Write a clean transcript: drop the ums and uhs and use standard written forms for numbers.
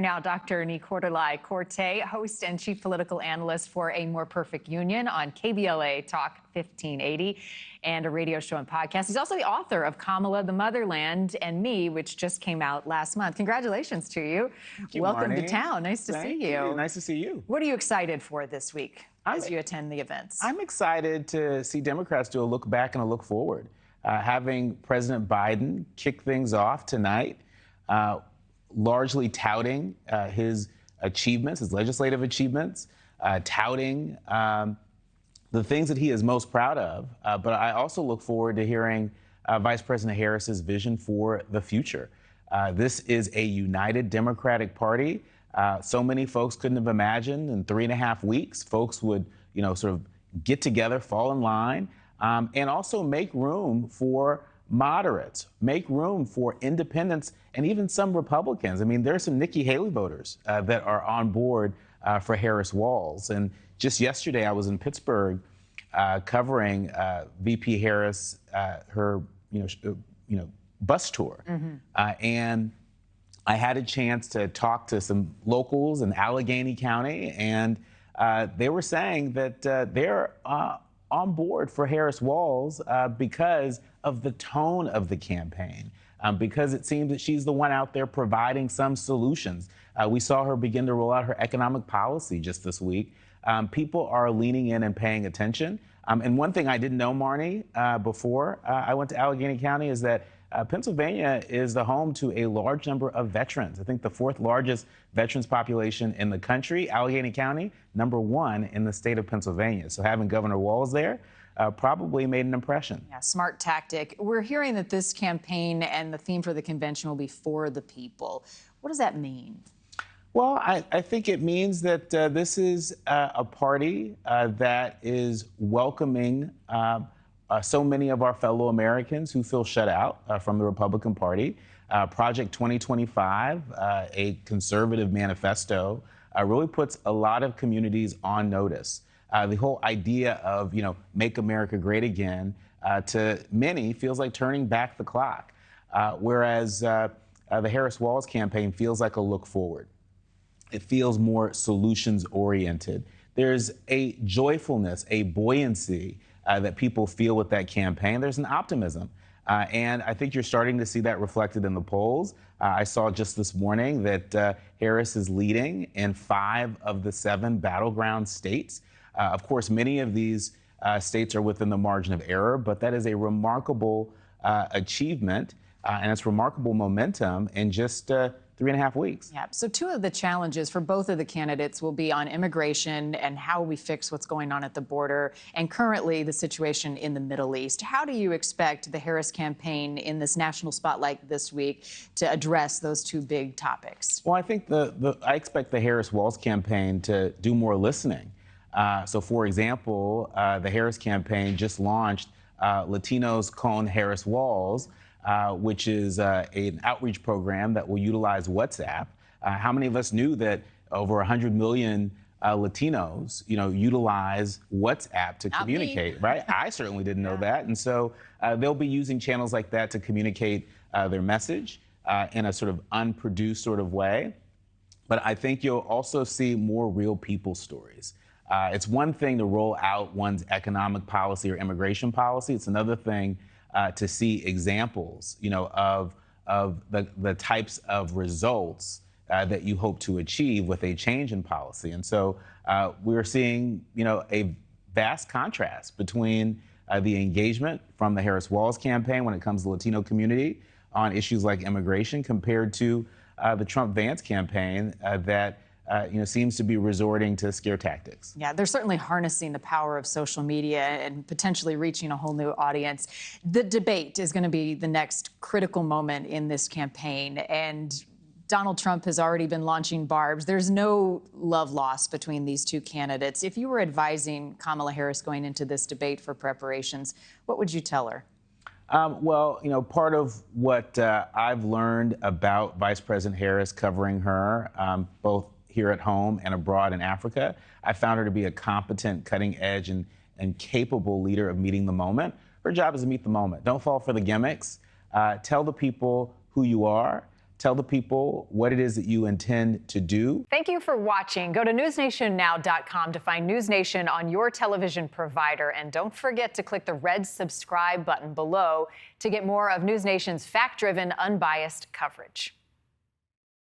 Now, Dr. Nii-Quartelai Quartey, host and chief political analyst for A More Perfect Union on KBLA Talk 1580 and a radio show and podcast. He's also the author of Kamala, the Motherland, and Me, which just came out last month. Congratulations to you. Thank you, Welcome Marni. to town. Nice to see you. Nice to see you. What are you excited for this week as you attend the events? I'm excited to see Democrats do a look back and a look forward. Having President Biden kick things off tonight, largely touting his achievements, his legislative achievements, touting the things that he is most proud of. But I also look forward to hearing Vice President Harris's vision for the future. This is a united Democratic Party. So many folks couldn't have imagined in 3.5 weeks, folks would, sort of get together, fall in line, and also make room for moderates, make room for independents, and even some Republicans. I mean, there are some Nikki Haley voters that are on board for Harris-Walz. And just yesterday, I was in Pittsburgh covering VP Harris, her, bus tour. And I had a chance to talk to some locals in Allegheny County, and they were saying that they're on board for Harris-Walz because of the tone of the campaign, because it seems that she's the one out there providing some solutions. We saw her begin to roll out her economic policy just this week. People are leaning in and paying attention. And one thing I didn't know, Marni, before I went to Allegheny County is that Pennsylvania is the home to a large number of veterans. I think the 4th largest veterans population in the country, Allegheny County, #1 in the state of Pennsylvania. So having Governor Walz there probably made an impression. Yeah, smart tactic. We're hearing that this campaign and the theme for the convention will be for the people. What does that mean? Well, I think it means that this is a party that is welcoming so many of our fellow Americans who feel shut out from the Republican Party. Project 2025, a conservative manifesto, really puts a lot of communities on notice. The whole idea of, make America great again, to many feels like turning back the clock, whereas the Harris-Walz campaign feels like a look forward. It feels more solutions-oriented. There's a joyfulness, a buoyancy that people feel with that campaign. There's an optimism. And I think you're starting to see that reflected in the polls. I saw just this morning that Harris is leading in 5 of the 7 battleground states. Of course, many of these states are within the margin of error, but that is a remarkable achievement, and it's remarkable momentum in just 3.5 weeks. Yeah. So 2 of the challenges for both of the candidates will be on immigration and how we fix what's going on at the border, and currently the situation in the Middle East. How do you expect the Harris campaign in this national spotlight this week to address those 2 big topics? Well, I think I expect the Harris-Walz campaign to do more listening. So, for example, the Harris campaign just launched Latinos con Harris-Walz, which is an outreach program that will utilize WhatsApp. How many of us knew that over 100 million Latinos, utilize WhatsApp to communicate, right? I certainly didn't know that. And so they'll be using channels like that to communicate their message in a sort of unproduced sort of way. But I think you'll also see more real people stories. It's one thing to roll out one's economic policy or immigration policy. It's another thing to see examples, of the types of results that you hope to achieve with a change in policy. And so we're seeing, a vast contrast between the engagement from the Harris-Walz campaign when it comes to the Latino community on issues like immigration compared to the Trump-Vance campaign that seems to be resorting to scare tactics. Yeah, they're certainly harnessing the power of social media and potentially reaching a whole new audience. The debate is going to be the next critical moment in this campaign, and Donald Trump has already been launching barbs. There's no love lost between these 2 candidates. If you were advising Kamala Harris going into this debate for preparations, what would you tell her? Well, part of what I've learned about Vice President Harris covering her, both here at home and abroad in Africa, I found her to be a competent, cutting edge, and capable leader of meeting the moment. Her job is to meet the moment. Don't fall for the gimmicks. Tell the people who you are. tell the people what it is that you intend to do. Thank you for watching. Go to newsnationnow.com to find News Nation on your television provider. And don't forget to click the red subscribe button below to get more of News Nation's fact-driven, unbiased coverage.